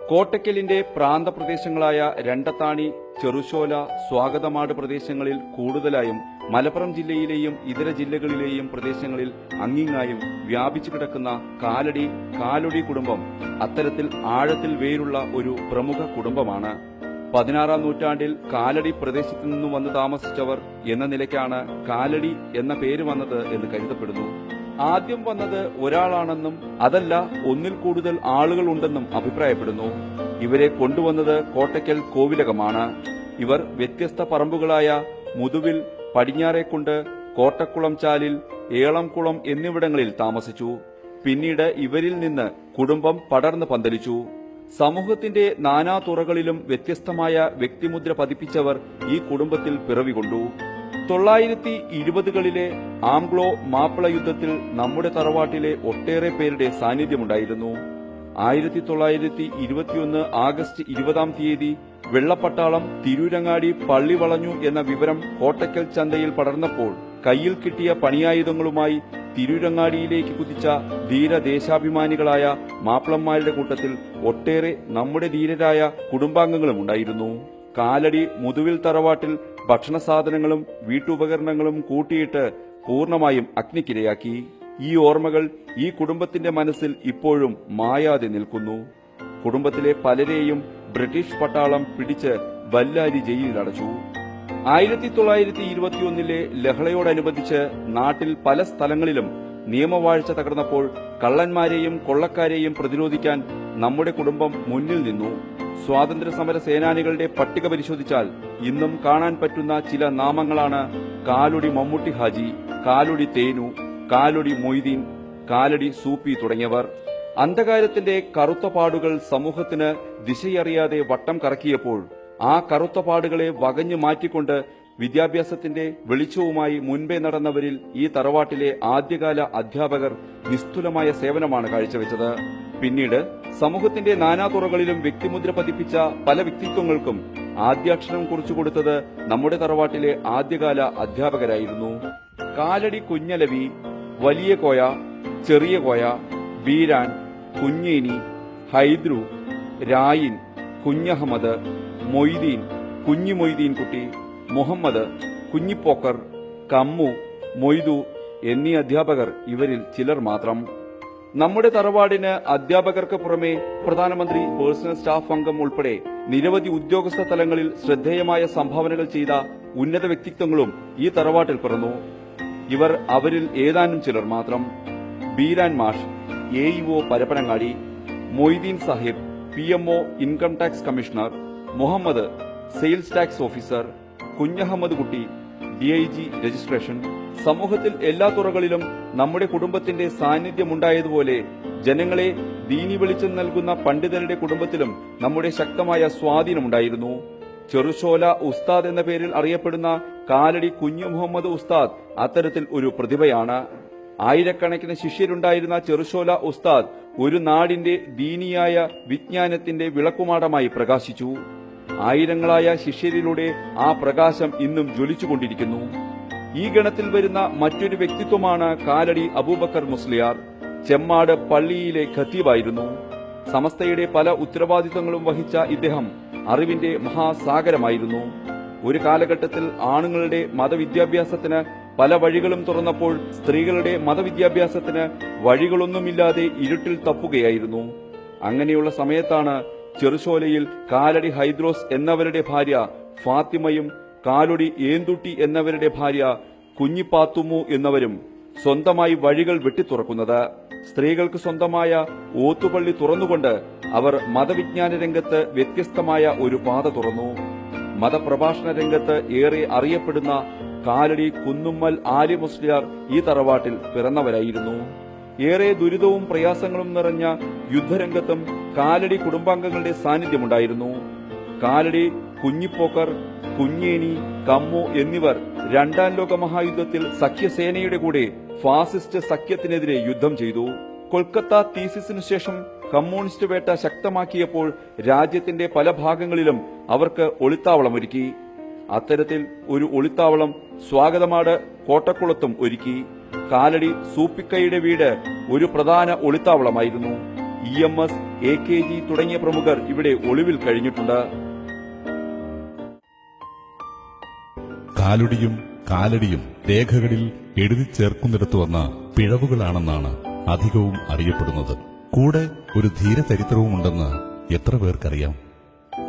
കോട്ടയ്ക്കലിന്റെ പ്രാന്തപ്രദേശങ്ങളായ രണ്ടത്താണി, ചെറുശോല, സ്വാഗതമാട് പ്രദേശങ്ങളിൽ കൂടുതലായും മലപ്പുറം ജില്ലയിലെയും ഇതര ജില്ലകളിലെയും പ്രദേശങ്ങളിൽ അങ്ങിങ്ങായും വ്യാപിച്ചു കിടക്കുന്ന കാലടി കുടുംബം അത്തരത്തിൽ ആഴത്തിൽ വേരുള്ള ഒരു പ്രമുഖ കുടുംബമാണ്. 16-ാം നൂറ്റാണ്ടിൽ കാലടി പ്രദേശത്തു നിന്നും വന്ന് താമസിച്ചവർ എന്ന നിലയ്ക്കാണ് കാലടി എന്ന പേര് വന്നത് എന്ന് കരുതപ്പെടുന്നു. ആദ്യം വന്നത് ഒരാളാണെന്നും അതല്ല ഒന്നിൽ കൂടുതൽ ആളുകൾ ഉണ്ടെന്നും അഭിപ്രായപ്പെടുന്നു. ഇവരെ കൊണ്ടുവന്നത് കോട്ടയ്ക്കൽ കോവിലകമാണ്. ഇവർ വ്യത്യസ്ത പറമ്പുകളായ മുതുവിൽ, പടിഞ്ഞാറേക്കുണ്ട്, കോട്ടക്കുളം ചാലിൽ, ഏളംകുളം എന്നിവിടങ്ങളിൽ താമസിച്ചു. പിന്നീട് ഇവരിൽ നിന്ന് കുടുംബം പടർന്നു പന്തലിച്ചു. സമൂഹത്തിന്റെ നാനാതുറകളിലും വ്യത്യസ്തമായ വ്യക്തിമുദ്ര പതിപ്പിച്ചവർ ഈ കുടുംബത്തിൽ പിറവികൊണ്ടു. 1920കളിലെ ആംഗ്ലോ മാപ്പിള യുദ്ധത്തിൽ നമ്മുടെ തറവാട്ടിലെ ഒട്ടേറെ പേരുടെ സാന്നിധ്യമുണ്ടായിരുന്നു. 1921 ആഗസ്റ്റ് 20-ാം തീയതി വെള്ളപ്പട്ടാളം തിരൂരങ്ങാടി പള്ളി വളഞ്ഞു എന്ന വിവരം കോട്ടയ്ക്കൽ ചന്തയിൽ പടർന്നപ്പോൾ കയ്യിൽ കിട്ടിയ പണിയായുധങ്ങളുമായി തിരൂരങ്ങാടിയിലേക്ക് കുതിച്ച ധീരദേശാഭിമാനികളായ മാപ്പിളന്മാരുടെ കൂട്ടത്തിൽ ഒട്ടേറെ നമ്മുടെ ധീരരായ കുടുംബാംഗങ്ങളും ഉണ്ടായിരുന്നു. കാലടി മുതുവിൽ തറവാട്ടിൽ ഭക്ഷണ സാധനങ്ങളും വീട്ടുപകരണങ്ങളും കൂട്ടിയിട്ട് പൂർണ്ണമായും അഗ്നിക്കിരയാക്കി. ഈ ഓർമ്മകൾ ഈ കുടുംബത്തിന്റെ മനസ്സിൽ ഇപ്പോഴും മായാതെ നിൽക്കുന്നു. കുടുംബത്തിലെ പലരെയും ബ്രിട്ടീഷ് പട്ടാളം പിടിച്ച് ബല്ലാരി ജയിലിലടച്ചു. 1921 ലഹളയോടനുബന്ധിച്ച് നാട്ടിൽ പല സ്ഥലങ്ങളിലും നിയമവാഴ്ച തകർന്നപ്പോൾ കള്ളന്മാരെയും കൊള്ളക്കാരെയും പ്രതിരോധിക്കാൻ നമ്മുടെ കുടുംബം മുന്നിൽ നിന്നു. സ്വാതന്ത്ര്യസമര സേനാനികളുടെ പട്ടിക പരിശോധിച്ചാൽ ഇന്നും കാണാൻ പറ്റുന്ന ചില നാമങ്ങളാണ് കാലടി മമ്മൂട്ടി ഹാജി, കാലടി തേനു, കാലടി മൊയ്തീൻ, കാലടി സൂപ്പി തുടങ്ങിയവർ. അന്ധകാരത്തിന്റെ കറുത്ത പാടുകൾ സമൂഹത്തിന് ദിശയറിയാതെ വട്ടം കറക്കിയപ്പോൾ ആ കറുത്ത പാടുകളെ വകഞ്ഞു മാറ്റിക്കൊണ്ട് വിദ്യാഭ്യാസത്തിന്റെ വെളിച്ചവുമായി മുൻപേ നടന്നവരിൽ ഈ തറവാട്ടിലെ ആദ്യകാല അധ്യാപകർ നിസ്തുലമായ സേവനമാണ് കാഴ്ചവെച്ചത്. പിന്നീട് സമൂഹത്തിന്റെ നാനാതുറകളിലും വ്യക്തിമുദ്ര പതിപ്പിച്ച പല വ്യക്തിത്വങ്ങൾക്കും ആദ്യാക്ഷരം കുറിച്ചുകൊടുത്തത് നമ്മുടെ തറവാട്ടിലെ ആദ്യകാല അധ്യാപകരായിരുന്നു. കാലടി കുഞ്ഞലവി, വലിയ കോയ, ചെറിയ കോയ, ബീരാൻ, കുഞ്ഞേനി, ഹൈദ്രു, രായിൻ, കുഞ്ഞഹമ്മദ്, മൊയ്തീൻ, കുഞ്ഞിമൊയ്തീൻ കുട്ടി, മുഹമ്മദ്, കുഞ്ഞിപ്പോക്കർ, കമ്മു, മൊയ്തു എന്നീ അധ്യാപകർ ഇവരിൽ ചിലർ മാത്രം. നമ്മുടെ തറവാടിന് അധ്യാപകർക്ക് പുറമെ പ്രധാനമന്ത്രി പേഴ്സണൽ സ്റ്റാഫ് അംഗം ഉൾപ്പെടെ നിരവധി ഉദ്യോഗസ്ഥ തലങ്ങളിൽ ശ്രദ്ധേയമായ സംഭാവനകൾ ചെയ്ത ഉന്നത വ്യക്തിത്വങ്ങളും ഈ തറവാട്ടിൽ പിറന്നു. ഇവർ അവരിൽ ഏതാനും ചിലർ മാത്രം. ബീരാൻ മാഷ്, AEO Parappanangadi, Moideen Sahib, PMO income tax commissioner, Muhammad sales tax officer, Kunjahammed Kutty DIG registration. സമൂഹത്തിൽ എല്ലാ തുറകളിലും നമ്മുടെ കുടുംബത്തിന്റെ സാന്നിധ്യമുണ്ടായതുപോലെ ജനങ്ങളെ ദീനി വെളിച്ചം നൽകുന്ന പണ്ഡിതരുടെ കുടുംബത്തിലും നമ്മുടെ ശക്തമായ സ്വാധീനമുണ്ടായിരുന്നു. ചെറുശോല ഉസ്താദ് എന്ന പേരിൽ അറിയപ്പെടുന്ന കാലടി കുഞ്ഞു മുഹമ്മദ് ഉസ്താദ് അത്തരത്തിൽ ഒരു പ്രതിഭയാണ്. ആയിരക്കണക്കിന് ശിഷ്യരുണ്ടായിരുന്ന ചെറുശോല ഉസ്താദ് ഒരു നാടിന്റെ ദീനിയായ വിജ്ഞാനത്തിന്റെ വിളക്കുമാടമായി പ്രകാശിച്ചു. ആയിരങ്ങളായ ശിഷ്യരിലൂടെ ആ പ്രകാശം ഇന്നും ജ്വലിച്ചുകൊണ്ടിരിക്കുന്നു. ഈ ഗണത്തിൽ വരുന്ന മറ്റൊരു വ്യക്തിത്വമാണ് കാലടി അബൂബക്കർ മുസ്ലിയാർ. ചെമ്മാട് പള്ളിയിലെ ഖത്തീബായിരുന്നു. സമസ്തയുടെ പല ഉത്തരവാദിത്തങ്ങളും വഹിച്ച ഇദ്ദേഹം അറിവിന്റെ മഹാസാഗരമായിരുന്നു. ഒരു കാലഘട്ടത്തിൽ ആണുങ്ങളുടെ മതവിദ്യാഭ്യാസത്തിന് പല വഴികളും തുറന്നപ്പോൾ സ്ത്രീകളുടെ മതവിദ്യാഭ്യാസത്തിന് വഴികളൊന്നുമില്ലാതെ ഇരുട്ടിൽ തപ്പുകയായിരുന്നു. അങ്ങനെയുള്ള സമയത്താണ് ചെറുശോലയിൽ കാലടി ഹൈദ്രോസ് എന്നവരുടെ ഭാര്യ ഫാത്തിമയും കാലടി ഏന്തുട്ടി എന്നവരുടെ ഭാര്യ കുഞ്ഞിപ്പാത്തുമ്മു എന്നവരും സ്വന്തമായി വഴികൾ വെട്ടിത്തുറക്കുന്നത്. സ്ത്രീകൾക്ക് സ്വന്തമായ ഓത്തുപള്ളി തുറന്നുകൊണ്ട് അവർ മതവിജ്ഞാന രംഗത്ത് വ്യത്യസ്തമായ ഒരു പാത തുറന്നു. മതപ്രഭാഷണ രംഗത്ത് ഏറെ അറിയപ്പെടുന്ന കാലടി കുന്നുമ്മൽ ആലി മുസ്ലിയാർ ഈ തറവാട്ടിൽ പിറന്നവരായിരുന്നു. ഏറെ ദുരിതവും പ്രയാസങ്ങളും നിറഞ്ഞ യുദ്ധരംഗത്തും കാലടി കുടുംബാംഗങ്ങളുടെ സാന്നിധ്യമുണ്ടായിരുന്നു. കാലടി, കുഞ്ഞിപ്പോക്കർ, കുഞ്ഞേനി, കമ്മു എന്നിവർ 2ാം ലോക മഹായുദ്ധത്തിൽ സഖ്യസേനയുടെ കൂടെ ഫാസിസ്റ്റ് സഖ്യത്തിനെതിരെ യുദ്ധം ചെയ്തു. കൊൽക്കത്ത തീസിസിനു ശേഷം കമ്മ്യൂണിസ്റ്റ് വേട്ട ശക്തമാക്കിയപ്പോൾ രാജ്യത്തിന്റെ പല ഭാഗങ്ങളിലും അവർക്ക് ഒളിത്താവളമൊരുക്കി. അത്തരത്തിൽ ഒരു ഒളിത്താവളം സ്വാഗതമാട് കോട്ടക്കുളത്തും ഒരുക്കി. കാലടി സൂപ്പിക്കയുടെ വീട് ഒരു പ്രധാന ഒളിത്താവളമായിരുന്നു. EMS, AKG തുടങ്ങിയ പ്രമുഖർ ഇവിടെ ഒളിവിൽ കഴിഞ്ഞിട്ടുണ്ട്. കാലുടിയും കാലടിയും രേഖകളിൽ എഴുതി ചേർക്കുന്നിടത്ത് വന്ന പിഴവുകളാണെന്നാണ് അധികവും അറിയപ്പെടുന്നത്. കൂടെ ഒരു ധീരചരിത്രവുമുണ്ടെന്ന് എത്ര പേർക്കറിയാം?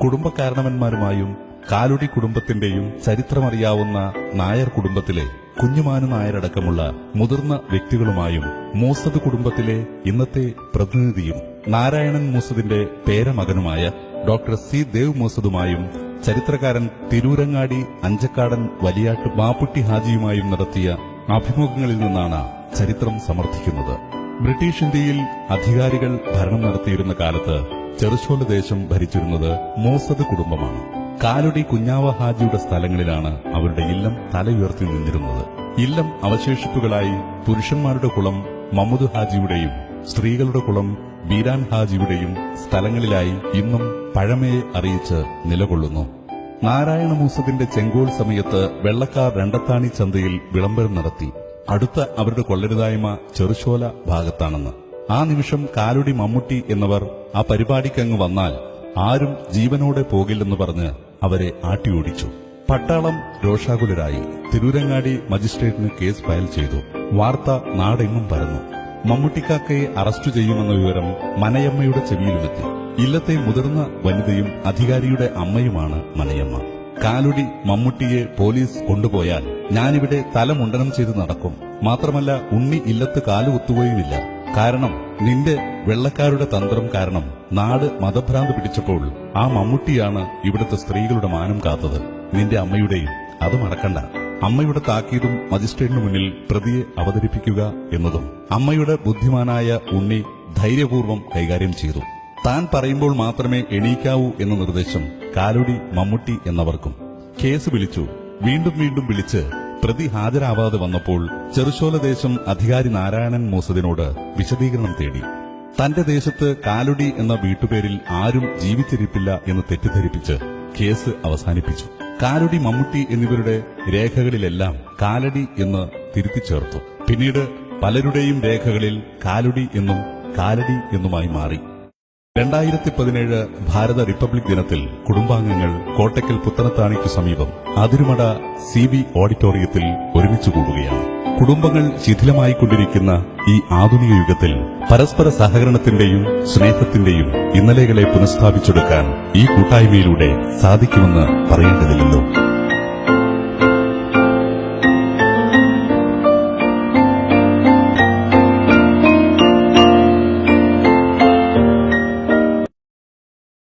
കുടുംബകാരണവന്മാരുമായും കാലുടി കുടുംബത്തിന്റെയും ചരിത്രമറിയാവുന്ന നായർ കുടുംബത്തിലെ കുഞ്ഞുമാനു നായരടക്കമുള്ള മുതിർന്ന വ്യക്തികളുമായും മൂസദ് കുടുംബത്തിലെ ഇന്നത്തെ പ്രതിനിധിയും നാരായണൻ മൂസദിന്റെ പേരമകനുമായ ഡോക്ടർ സി ദേവ് മൂസദുമായും ചരിത്രകാരൻ തിരൂരങ്ങാടി അഞ്ചക്കാടൻ വലിയാട്ട് മാപ്പുട്ടി ഹാജിയുമായും നടത്തിയ അഭിമുഖങ്ങളിൽ നിന്നാണ് ചരിത്രം സമർത്ഥിക്കുന്നത്. ബ്രിട്ടീഷ് ഇന്ത്യയിൽ അധികാരികൾ ഭരണം നടത്തിയിരുന്ന കാലത്ത് ചെറുശോല ദേശം ഭരിച്ചിരുന്നത് മൂസദ് കുടുംബമാണ്. കാലുടി കുഞ്ഞാവ ഹാജിയുടെ സ്ഥലങ്ങളിലാണ് അവരുടെ ഇല്ലം തലയുയർത്തി നിന്നിരുന്നത്. ഇല്ലം അവശേഷിപ്പുകളായി പുരുഷന്മാരുടെ കുളം മമ്മദ് ഹാജിയുടെയും സ്ത്രീകളുടെ കുളം ബീരാൻ ഹാജിയുടെയും സ്ഥലങ്ങളിലായി ഇന്നും പഴമയെ അറിയിച്ച് നിലകൊള്ളുന്നു. നാരായണ മൂസദിന്റെ ചെങ്കോൽ സമയത്ത് വെള്ളക്കാർ രണ്ടത്താണി ചന്തയിൽ വിളംബരം നടത്തി. അടുത്ത അവരുടെ കൊള്ളരുതായ്മ ചെറുശോല ഭാഗത്താണെന്ന്. ആ നിമിഷം കാലുടി മമ്മൂട്ടി എന്നിവർ ആ പരിപാടിക്കങ്ങ് വന്നാൽ ആരും ജീവനോടെ പോകില്ലെന്ന് പറഞ്ഞ് അവരെ ആട്ടിയോടിച്ചു. പട്ടാളം രോഷാകുലരായി. തിരൂരങ്ങാടി മജിസ്ട്രേറ്റിന് കേസ് ഫയൽ ചെയ്തു. വാർത്ത നാടെങ്ങും പരന്നു. മമ്മൂട്ടിക്കാക്കയെ അറസ്റ്റ് ചെയ്യുമെന്ന വിവരം മനയമ്മയുടെ ചെവിയിലുമെത്തി. ഇല്ലത്തെ മുതിർന്ന വനിതയും അധികാരിയുടെ അമ്മയുമാണ് മനയമ്മ. കാലുടി മമ്മൂട്ടിയെ പോലീസ് കൊണ്ടുപോയാൽ ഞാനിവിടെ തലമുണ്ടനം ചെയ്ത് നടക്കും. മാത്രമല്ല ഉണ്ണി ഇല്ലത്ത് കാലുകുത്തുകയുമില്ല. കാരണം നിന്റെ വെള്ളക്കാരുടെ തന്ത്രം കാരണം നാട് മതഭ്രാന്ത് പിടിച്ചപ്പോൾ ആ മമ്മൂട്ടിയാണ് ഇവിടുത്തെ സ്ത്രീകളുടെ മാനം കാത്തത്. നിന്റെ അമ്മയുടെയും അത് മറക്കണ്ട. അമ്മയുടെ താക്കീതും മജിസ്ട്രേറ്റിന് മുന്നിൽ പ്രതിയെ അവതരിപ്പിക്കുക എന്നതും അമ്മയുടെ ബുദ്ധിമാനായ ഉണ്ണി ധൈര്യപൂർവ്വം കൈകാര്യം ചെയ്തു. താൻ പറയുമ്പോൾ മാത്രമേ എണീക്കാവൂ എന്ന നിർദ്ദേശം കാലുടി മമ്മൂട്ടി എന്നവർക്കും. കേസ് വിളിച്ചു. വീണ്ടും വീണ്ടും വിളിച്ച് പ്രതി ഹാജരാവാതെ വന്നപ്പോൾ ചെറുശോല ദേശം അധികാരി നാരായണൻ മൂസദിനോട് വിശദീകരണം തേടി. തന്റെ ദേശത്ത് കാലുടി എന്ന വീട്ടുപേരിൽ ആരും ജീവിച്ചിരിപ്പില്ല എന്ന് തെറ്റിദ്ധരിപ്പിച്ച് കേസ് അവസാനിപ്പിച്ചു. കാലുടി മമ്മൂട്ടി എന്നിവരുടെ രേഖകളിലെല്ലാം കാലടി എന്ന് തിരുത്തിച്ചേർത്തു. പിന്നീട് പലരുടെയും രേഖകളിൽ കാലുടി എന്നും കാലടി എന്നുമായി മാറി. 2017 ഭാരത റിപ്പബ്ലിക് ദിനത്തിൽ കുടുംബാംഗങ്ങൾ കോട്ടയ്ക്കൽ പുത്തനത്താണിക്കു സമീപം അതിരുമട CB ഓഡിറ്റോറിയത്തിൽ ഒരുമിച്ചു കൂടുകയാണ്. കുടുംബങ്ങൾ ശിഥിലമായിക്കൊണ്ടിരിക്കുന്ന ഈ ആധുനിക യുഗത്തിൽ പരസ്പര സഹകരണത്തിന്റെയും സ്നേഹത്തിന്റെയും ഇന്നലെകളെ പുനഃസ്ഥാപിച്ചെടുക്കാൻ ഈ കൂട്ടായ്മയിലൂടെ സാധിക്കുമെന്ന് പറയേണ്ടതില്ലല്ലോ.